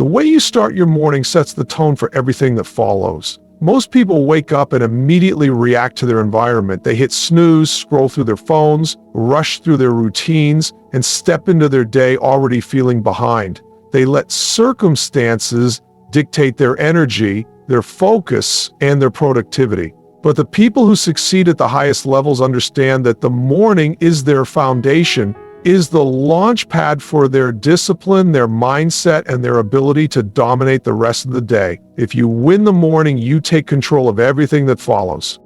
The way you start your morning sets the tone for everything that follows. Most people wake up and immediately react to their environment. They hit snooze, scroll through their phones, rush through their routines, and step into their day already feeling behind. They let circumstances dictate their energy, their focus, and their productivity. But the people who succeed at the highest levels understand that the morning is their foundation, is the launch pad for their discipline, their mindset, and their ability to dominate the rest of the day. If you win the morning, you take control of everything that follows.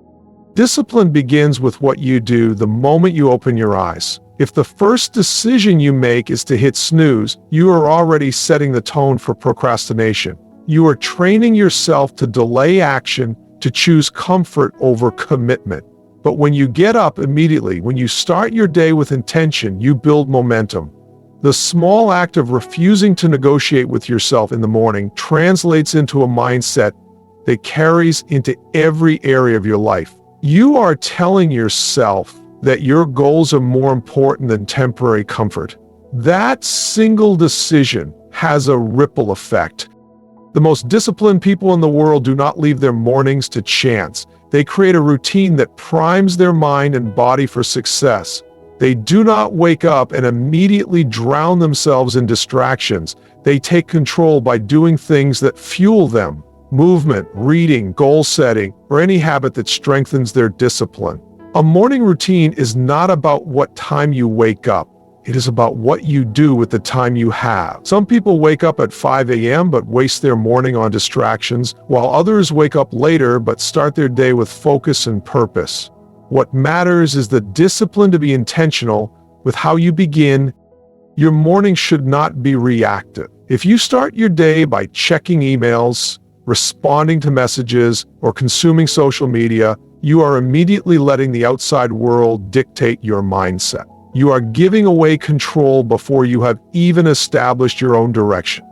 Discipline begins with what you do the moment you open your eyes. If the first decision you make is to hit snooze, you are already setting the tone for procrastination. You are training yourself to delay action, to choose comfort over commitment. But when you get up immediately, when you start your day with intention, you build momentum. The small act of refusing to negotiate with yourself in the morning translates into a mindset that carries into every area of your life. You are telling yourself that your goals are more important than temporary comfort. That single decision has a ripple effect. The most disciplined people in the world do not leave their mornings to chance. They create a routine that primes their mind and body for success. They do not wake up and immediately drown themselves in distractions. They take control by doing things that fuel them: movement, reading, goal setting, or any habit that strengthens their discipline. A morning routine is not about what time you wake up. It is about what you do with the time you have. Some people wake up at 5 a.m. but waste their morning on distractions, while others wake up later but start their day with focus and purpose. What matters is the discipline to be intentional with how you begin. Your morning should not be reactive. If you start your day by checking emails, responding to messages, or consuming social media, you are immediately letting the outside world dictate your mindset. You are giving away control before you have even established your own direction.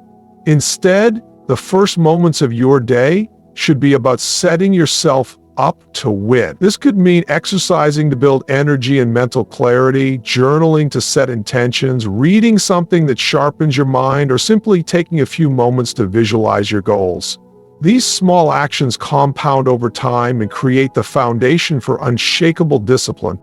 Instead, the first moments of your day should be about setting yourself up to win. This could mean exercising to build energy and mental clarity, journaling to set intentions, reading something that sharpens your mind, or simply taking a few moments to visualize your goals. These small actions compound over time and create the foundation for unshakable discipline.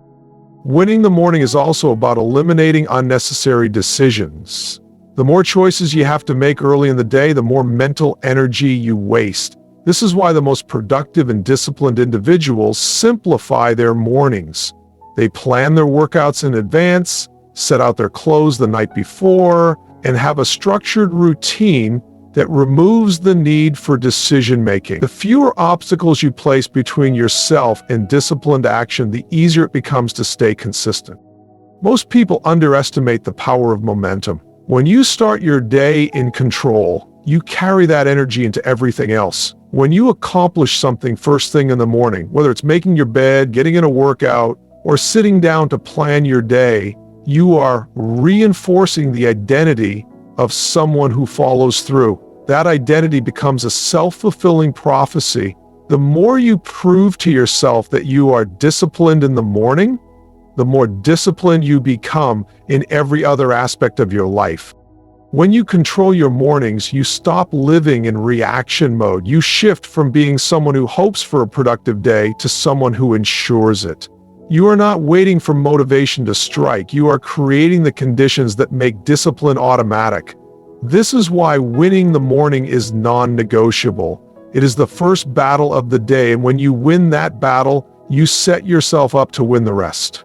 Winning the morning is also about eliminating unnecessary decisions. The more choices you have to make early in the day, the more mental energy you waste. This is why the most productive and disciplined individuals simplify their mornings. They plan their workouts in advance, set out their clothes the night before, and have a structured routine that removes the need for decision-making. The fewer obstacles you place between yourself and disciplined action, the easier it becomes to stay consistent. Most people underestimate the power of momentum. When you start your day in control, you carry that energy into everything else. When you accomplish something first thing in the morning, whether it's making your bed, getting in a workout, or sitting down to plan your day, you are reinforcing the identity of someone who follows through. That identity becomes a self-fulfilling prophecy. The more you prove to yourself that you are disciplined in the morning, the more disciplined you become in every other aspect of your life. When you control your mornings, you stop living in reaction mode. You shift from being someone who hopes for a productive day to someone who ensures it. You are not waiting for motivation to strike. You are creating the conditions that make discipline automatic. This is why winning the morning is non-negotiable. It is the first battle of the day, and when you win that battle, you set yourself up to win the rest.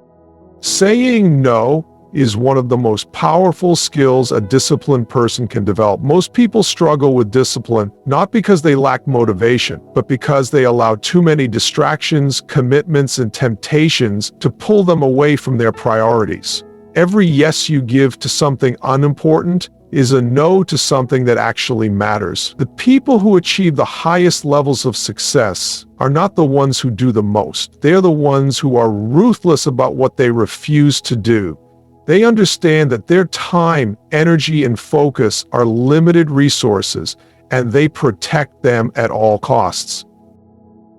Saying no is one of the most powerful skills a disciplined person can develop. Most people struggle with discipline, not because they lack motivation, but because they allow too many distractions, commitments, and temptations to pull them away from their priorities. Every yes you give to something unimportant is a no to something that actually matters. The people who achieve the highest levels of success are not the ones who do the most. They are the ones who are ruthless about what they refuse to do. They understand that their time, energy, and focus are limited resources, and they protect them at all costs.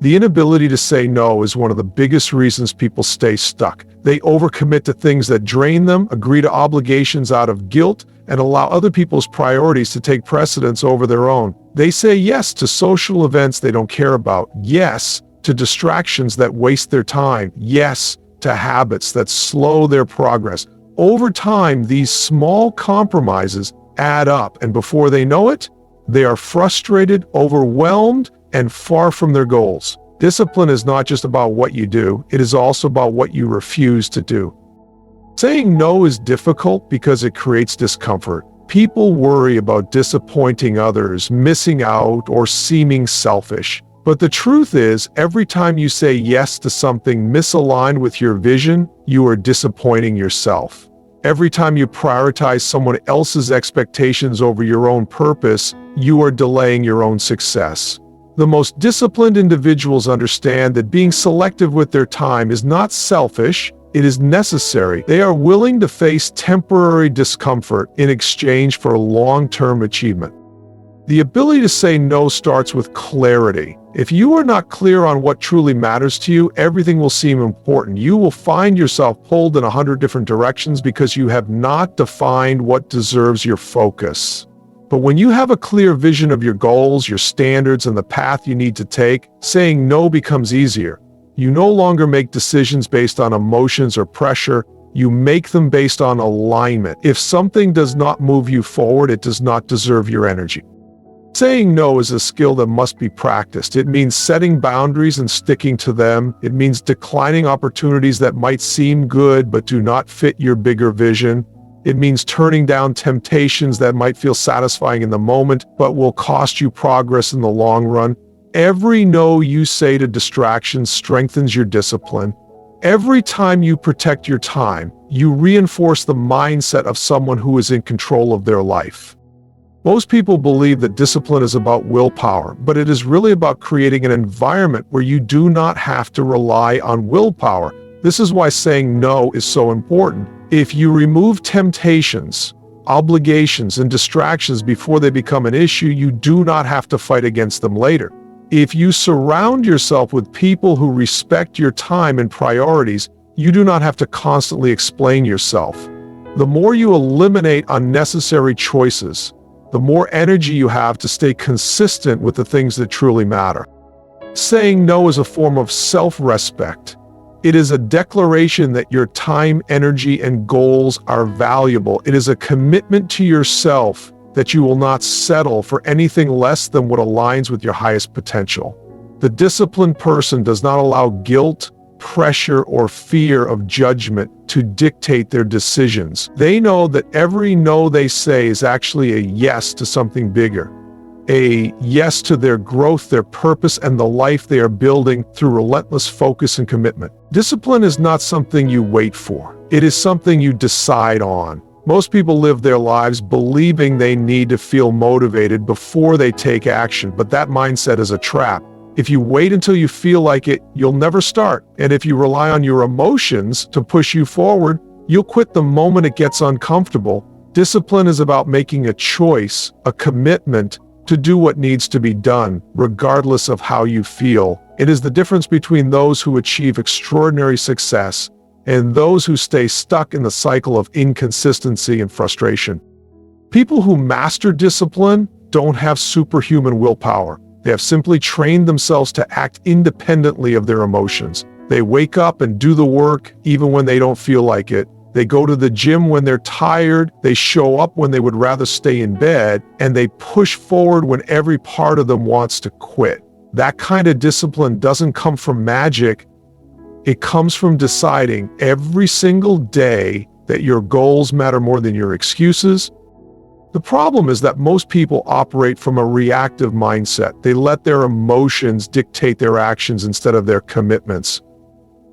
The inability to say no is one of the biggest reasons people stay stuck. They overcommit to things that drain them, agree to obligations out of guilt, and allow other people's priorities to take precedence over their own. They say yes to social events they don't care about, yes to distractions that waste their time, yes to habits that slow their progress. Over time, these small compromises add up, and before they know it, they are frustrated, overwhelmed, and far from their goals. Discipline is not just about what you do, it is also about what you refuse to do. Saying no is difficult because it creates discomfort. People worry about disappointing others, missing out, or seeming selfish. But the truth is, every time you say yes to something misaligned with your vision, you are disappointing yourself. Every time you prioritize someone else's expectations over your own purpose, you are delaying your own success. The most disciplined individuals understand that being selective with their time is not selfish, it is necessary. They are willing to face temporary discomfort in exchange for long-term achievement. The ability to say no starts with clarity. If you are not clear on what truly matters to you, everything will seem important. You will find yourself pulled in 100 different directions because you have not defined what deserves your focus. But when you have a clear vision of your goals, your standards, and the path you need to take, saying no becomes easier. You no longer make decisions based on emotions or pressure. You make them based on alignment. If something does not move you forward, it does not deserve your energy. Saying no is a skill that must be practiced. It means setting boundaries and sticking to them. It means declining opportunities that might seem good but do not fit your bigger vision. It means turning down temptations that might feel satisfying in the moment but will cost you progress in the long run. Every no you say to distractions strengthens your discipline. Every time you protect your time, you reinforce the mindset of someone who is in control of their life. Most people believe that discipline is about willpower, but it is really about creating an environment where you do not have to rely on willpower. This is why saying no is so important. If you remove temptations, obligations, and distractions before they become an issue, you do not have to fight against them later. If you surround yourself with people who respect your time and priorities, you do not have to constantly explain yourself. The more you eliminate unnecessary choices, the more energy you have to stay consistent with the things that truly matter. Saying no is a form of self-respect. It is a declaration that your time, energy, and goals are valuable. It is a commitment to yourself that you will not settle for anything less than what aligns with your highest potential. The disciplined person does not allow guilt, pressure, or fear of judgment to dictate their decisions. They know that every no they say is actually a yes to something bigger, a yes to their growth, their purpose, and the life they are building through relentless focus and commitment. Discipline is not something you wait for. It is something you decide on. Most people live their lives believing they need to feel motivated before they take action, but that mindset is a trap. If you wait until you feel like it, you'll never start. And if you rely on your emotions to push you forward, you'll quit the moment it gets uncomfortable. Discipline is about making a choice, a commitment to do what needs to be done, regardless of how you feel. It is the difference between those who achieve extraordinary success and those who stay stuck in the cycle of inconsistency and frustration. People who master discipline don't have superhuman willpower. They have simply trained themselves to act independently of their emotions. They wake up and do the work even when they don't feel like it. They go to the gym when they're tired. They show up when they would rather stay in bed, and they push forward when every part of them wants to quit. That kind of discipline doesn't come from magic. It comes from deciding every single day that your goals matter more than your excuses. The problem is that most people operate from a reactive mindset. They let their emotions dictate their actions instead of their commitments.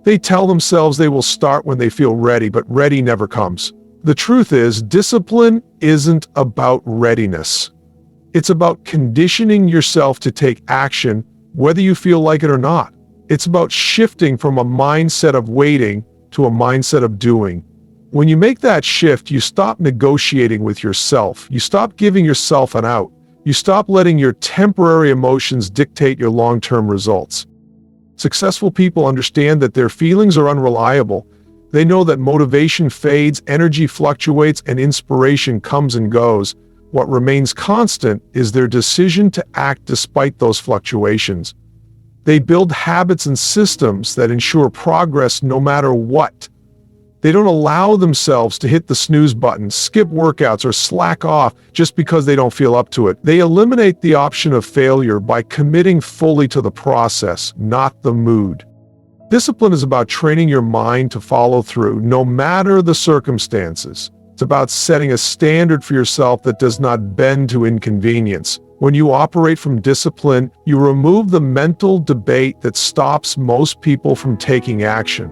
They tell themselves they will start when they feel ready, but ready never comes. The truth is, discipline isn't about readiness. It's about conditioning yourself to take action, whether you feel like it or not. It's about shifting from a mindset of waiting to a mindset of doing. When you make that shift, you stop negotiating with yourself. You stop giving yourself an out. You stop letting your temporary emotions dictate your long-term results. Successful people understand that their feelings are unreliable. They know that motivation fades, energy fluctuates, and inspiration comes and goes. What remains constant is their decision to act despite those fluctuations. They build habits and systems that ensure progress no matter what. They don't allow themselves to hit the snooze button, skip workouts, or slack off just because they don't feel up to it. They eliminate the option of failure by committing fully to the process, not the mood. Discipline is about training your mind to follow through, no matter the circumstances. It's about setting a standard for yourself that does not bend to inconvenience. When you operate from discipline, you remove the mental debate that stops most people from taking action.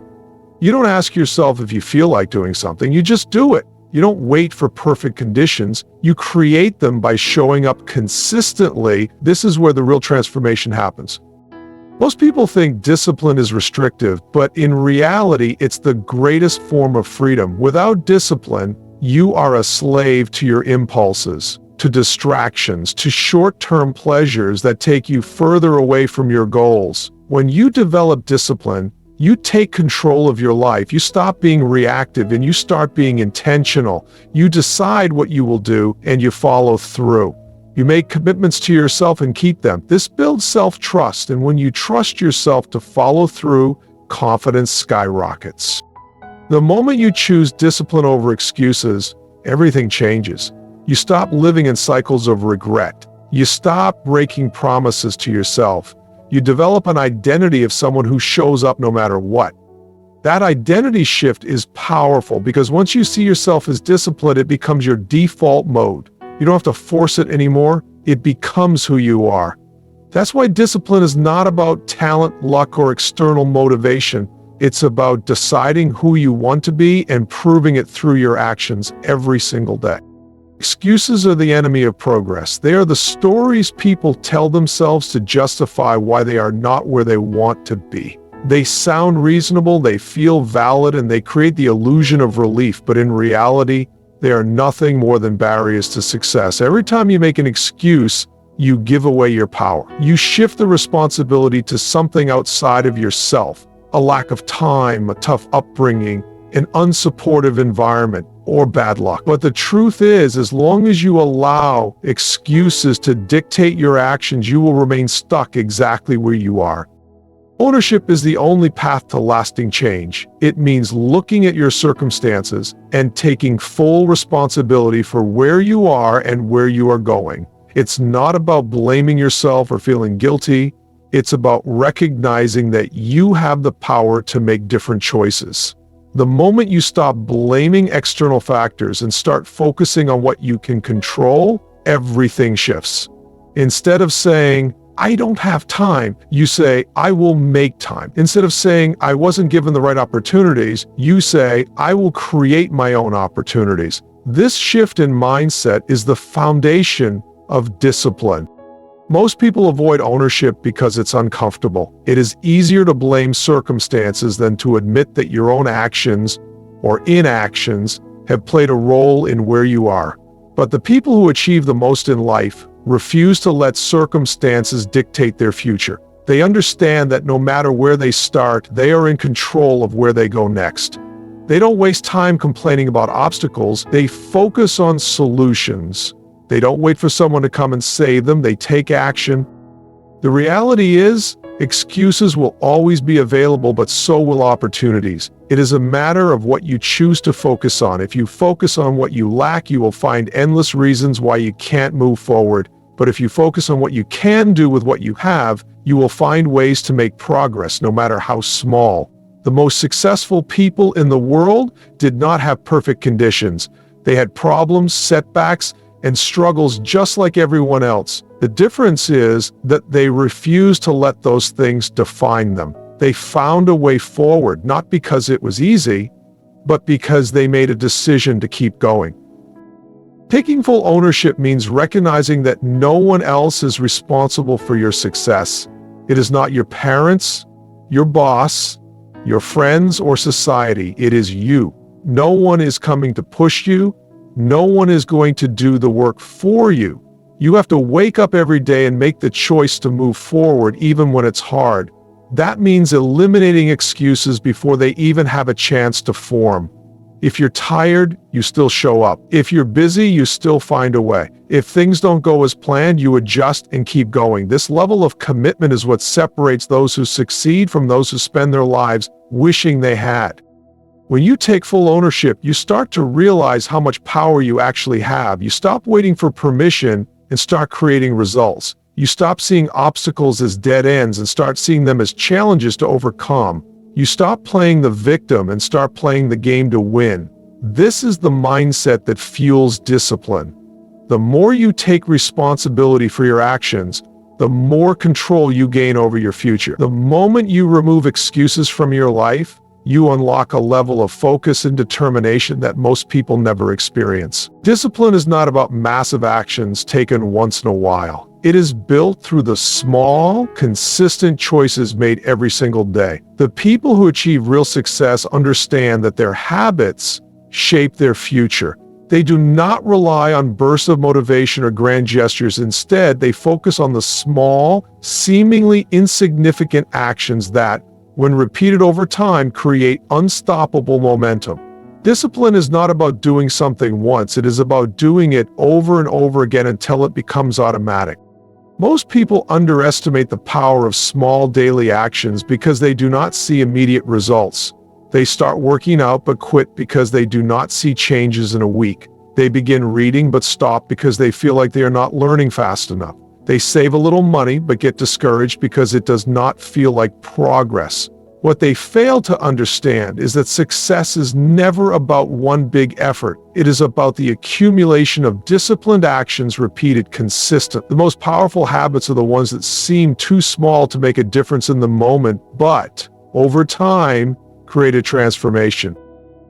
You don't ask yourself if you feel like doing something, you just do it. You don't wait for perfect conditions, you create them by showing up consistently. This is where the real transformation happens. Most people think discipline is restrictive, but in reality, it's the greatest form of freedom. Without discipline, you are a slave to your impulses, to distractions, to short-term pleasures that take you further away from your goals. When you develop discipline, you take control of your life. You stop being reactive and you start being intentional. You decide what you will do and you follow through. You make commitments to yourself and keep them. This builds self-trust, and when you trust yourself to follow through, confidence skyrockets. The moment you choose discipline over excuses, everything changes. You stop living in cycles of regret. You stop breaking promises to yourself. You develop an identity of someone who shows up no matter what. That identity shift is powerful because once you see yourself as disciplined, it becomes your default mode. You don't have to force it anymore. It becomes who you are. That's why discipline is not about talent, luck, or external motivation. It's about deciding who you want to be and proving it through your actions every single day. Excuses are the enemy of progress. They are the stories people tell themselves to justify why they are not where they want to be. They sound reasonable, they feel valid, and they create the illusion of relief, but in reality, they are nothing more than barriers to success. Every time you make an excuse, you give away your power. You shift the responsibility to something outside of yourself. A lack of time, a tough upbringing, an unsupportive environment, or bad luck. But the truth is, as long as you allow excuses to dictate your actions, you will remain stuck exactly where you are. Ownership is the only path to lasting change. It means looking at your circumstances and taking full responsibility for where you are and where you are going. It's not about blaming yourself or feeling guilty. It's about recognizing that you have the power to make different choices. The moment you stop blaming external factors and start focusing on what you can control, everything shifts. Instead of saying, I don't have time, you say, I will make time. Instead of saying, I wasn't given the right opportunities, you say, I will create my own opportunities. This shift in mindset is the foundation of discipline. Most people avoid ownership because it's uncomfortable. It is easier to blame circumstances than to admit that your own actions or inactions have played a role in where you are. But the people who achieve the most in life refuse to let circumstances dictate their future. They understand that no matter where they start, they are in control of where they go next. They don't waste time complaining about obstacles. They focus on solutions. They don't wait for someone to come and save them. They take action. The reality is, excuses will always be available, but so will opportunities. It is a matter of what you choose to focus on. If you focus on what you lack, you will find endless reasons why you can't move forward. But if you focus on what you can do with what you have, you will find ways to make progress, no matter how small. The most successful people in the world did not have perfect conditions. They had problems, setbacks, and struggles just like everyone else. The difference is that they refused to let those things define them. They found a way forward, not because it was easy, but because they made a decision to keep going. Taking full ownership means recognizing that no one else is responsible for your success. It is not your parents, your boss, your friends, or society. It is you. No one is coming to push you. No one is going to do the work for you. You have to wake up every day and make the choice to move forward even when it's hard. That means eliminating excuses before they even have a chance to form. If you're tired, you still show up. If you're busy, you still find a way. If things don't go as planned, you adjust and keep going. This level of commitment is what separates those who succeed from those who spend their lives wishing they had. When you take full ownership, you start to realize how much power you actually have. You stop waiting for permission and start creating results. You stop seeing obstacles as dead ends and start seeing them as challenges to overcome. You stop playing the victim and start playing the game to win. This is the mindset that fuels discipline. The more you take responsibility for your actions, the more control you gain over your future. The moment you remove excuses from your life, you unlock a level of focus and determination that most people never experience. Discipline is not about massive actions taken once in a while. It is built through the small, consistent choices made every single day. The people who achieve real success understand that their habits shape their future. They do not rely on bursts of motivation or grand gestures. Instead, they focus on the small, seemingly insignificant actions that, when repeated over time, create unstoppable momentum. Discipline is not about doing something once. It is about doing it over and over again until it becomes automatic. Most people underestimate the power of small daily actions because they do not see immediate results. They start working out but quit because they do not see changes in a week. They begin reading but stop because they feel like they are not learning fast enough. They save a little money but get discouraged because it does not feel like progress. What they fail to understand is that success is never about one big effort. It is about the accumulation of disciplined actions repeated consistently. The most powerful habits are the ones that seem too small to make a difference in the moment, but over time, create a transformation.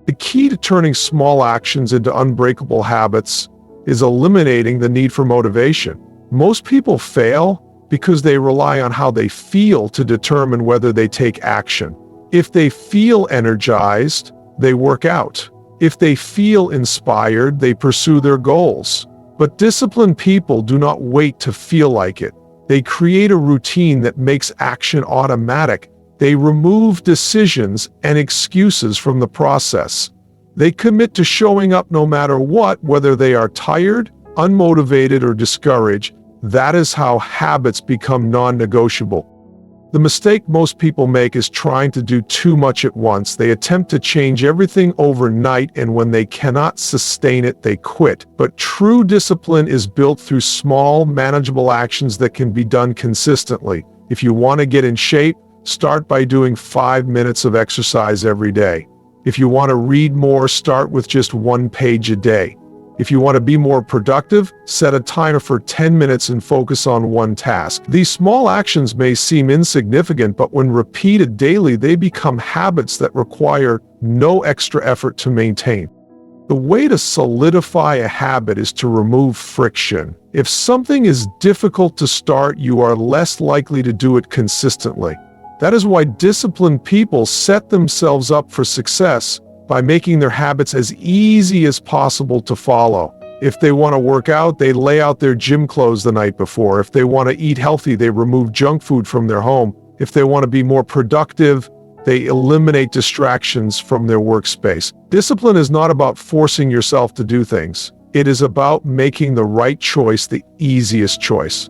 The key to turning small actions into unbreakable habits is eliminating the need for motivation. Most people fail because they rely on how they feel to determine whether they take action. If they feel energized, they work out. If they feel inspired, they pursue their goals. But disciplined people do not wait to feel like it. They create a routine that makes action automatic. They remove decisions and excuses from the process. They commit to showing up no matter what, whether they are tired, unmotivated, or discouraged. That is how habits become non-negotiable. The mistake most people make is trying to do too much at once. They attempt to change everything overnight, and when they cannot sustain it, they quit. But true discipline is built through small, manageable actions that can be done consistently. If you want to get in shape, start by doing 5 minutes of exercise every day. If you want to read more, start with just 1 page a day. If you want to be more productive, set a timer for 10 minutes and focus on one task. These small actions may seem insignificant, but when repeated daily, they become habits that require no extra effort to maintain. The way to solidify a habit is to remove friction. If something is difficult to start, you are less likely to do it consistently. That is why disciplined people set themselves up for success by making their habits as easy as possible to follow. If they want to work out, they lay out their gym clothes the night before. If they want to eat healthy, they remove junk food from their home. If they want to be more productive, they eliminate distractions from their workspace. Discipline is not about forcing yourself to do things. It is about making the right choice the easiest choice.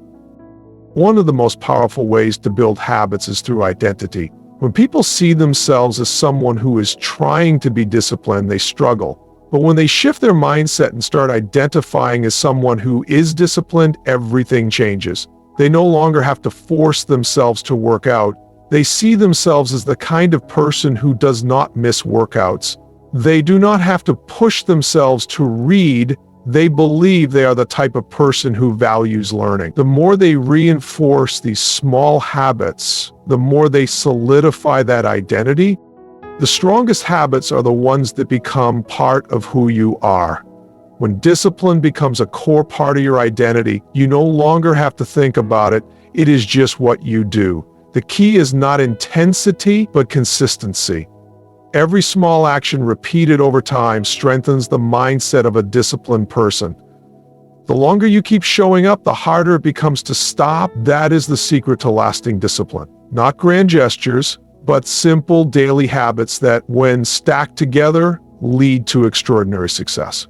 One of the most powerful ways to build habits is through identity. When people see themselves as someone who is trying to be disciplined, they struggle. But when they shift their mindset and start identifying as someone who is disciplined, everything changes. They no longer have to force themselves to work out. They see themselves as the kind of person who does not miss workouts. They do not have to push themselves to read. They believe they are the type of person who values learning. The more they reinforce these small habits, the more they solidify that identity. The strongest habits are the ones that become part of who you are. When discipline becomes a core part of your identity, you no longer have to think about it. It is just what you do. The key is not intensity, but consistency. Every small action repeated over time strengthens the mindset of a disciplined person. The longer you keep showing up, the harder it becomes to stop. That is the secret to lasting discipline. Not grand gestures, but simple daily habits that, when stacked together, lead to extraordinary success.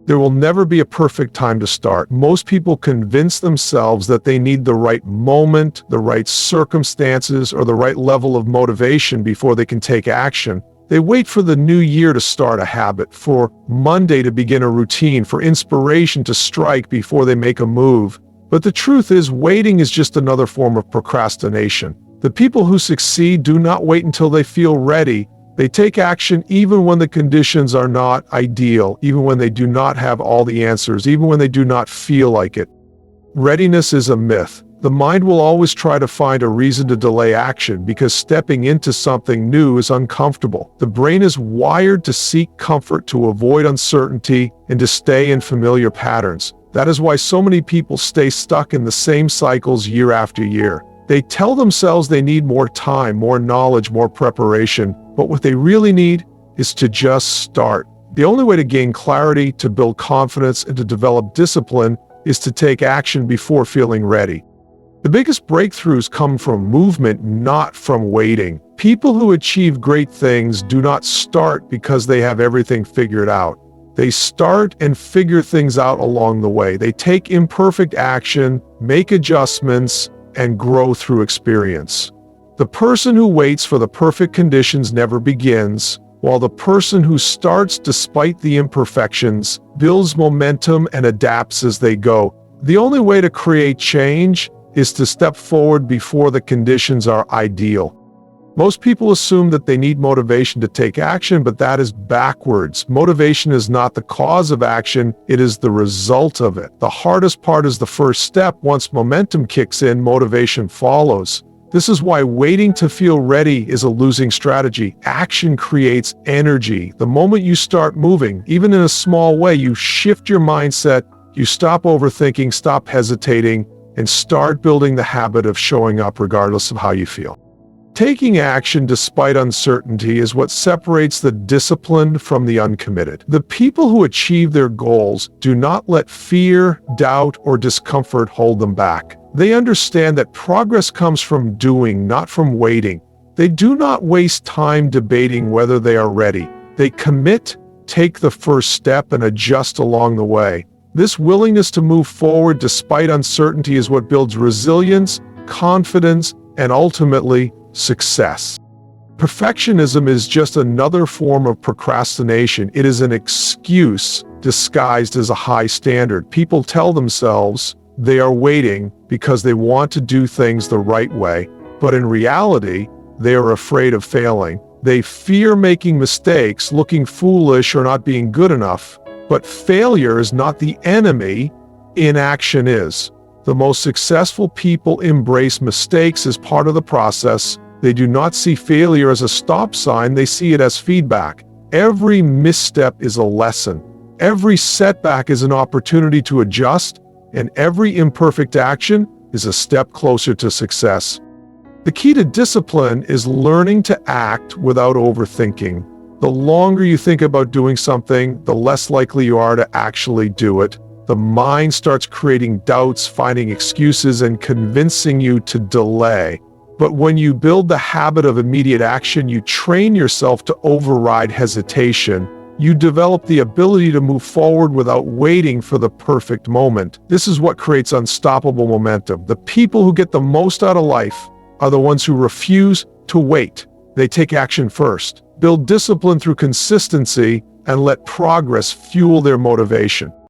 There will never be a perfect time to start. Most people convince themselves that they need the right moment, the right circumstances, or the right level of motivation before they can take action. They wait for the new year to start a habit, for Monday to begin a routine, for inspiration to strike before they make a move. But the truth is, waiting is just another form of procrastination. The people who succeed do not wait until they feel ready. They take action even when the conditions are not ideal, even when they do not have all the answers, even when they do not feel like it. Readiness is a myth. The mind will always try to find a reason to delay action because stepping into something new is uncomfortable. The brain is wired to seek comfort, to avoid uncertainty, and to stay in familiar patterns. That is why so many people stay stuck in the same cycles year after year. They tell themselves they need more time, more knowledge, more preparation, but what they really need is to just start. The only way to gain clarity, to build confidence, and to develop discipline is to take action before feeling ready. The biggest breakthroughs come from movement, not from waiting. People who achieve great things do not start because they have everything figured out. They start and figure things out along the way. They take imperfect action, make adjustments, and grow through experience. The person who waits for the perfect conditions never begins, while the person who starts despite the imperfections builds momentum and adapts as they go. The only way to create change is to step forward before the conditions are ideal. Most people assume that they need motivation to take action, but that is backwards. Motivation is not the cause of action, it is the result of it. The hardest part is the first step. Once momentum kicks in, motivation follows. This is why waiting to feel ready is a losing strategy. Action creates energy. The moment you start moving, even in a small way, you shift your mindset, you stop overthinking, stop hesitating, and start building the habit of showing up regardless of how you feel. Taking action despite uncertainty is what separates the disciplined from the uncommitted. The people who achieve their goals do not let fear, doubt, or discomfort hold them back. They understand that progress comes from doing, not from waiting. They do not waste time debating whether they are ready. They commit, take the first step, and adjust along the way. This willingness to move forward despite uncertainty is what builds resilience, confidence, and ultimately, success. Perfectionism is just another form of procrastination. It is an excuse disguised as a high standard. People tell themselves they are waiting because they want to do things the right way, but in reality, they are afraid of failing. They fear making mistakes, looking foolish, or not being good enough. But failure is not the enemy, inaction is. The most successful people embrace mistakes as part of the process. They do not see failure as a stop sign, they see it as feedback. Every misstep is a lesson. Every setback is an opportunity to adjust, and every imperfect action is a step closer to success. The key to discipline is learning to act without overthinking. The longer you think about doing something, the less likely you are to actually do it. The mind starts creating doubts, finding excuses, and convincing you to delay. But when you build the habit of immediate action, you train yourself to override hesitation. You develop the ability to move forward without waiting for the perfect moment. This is what creates unstoppable momentum. The people who get the most out of life are the ones who refuse to wait. They take action first, build discipline through consistency, and let progress fuel their motivation.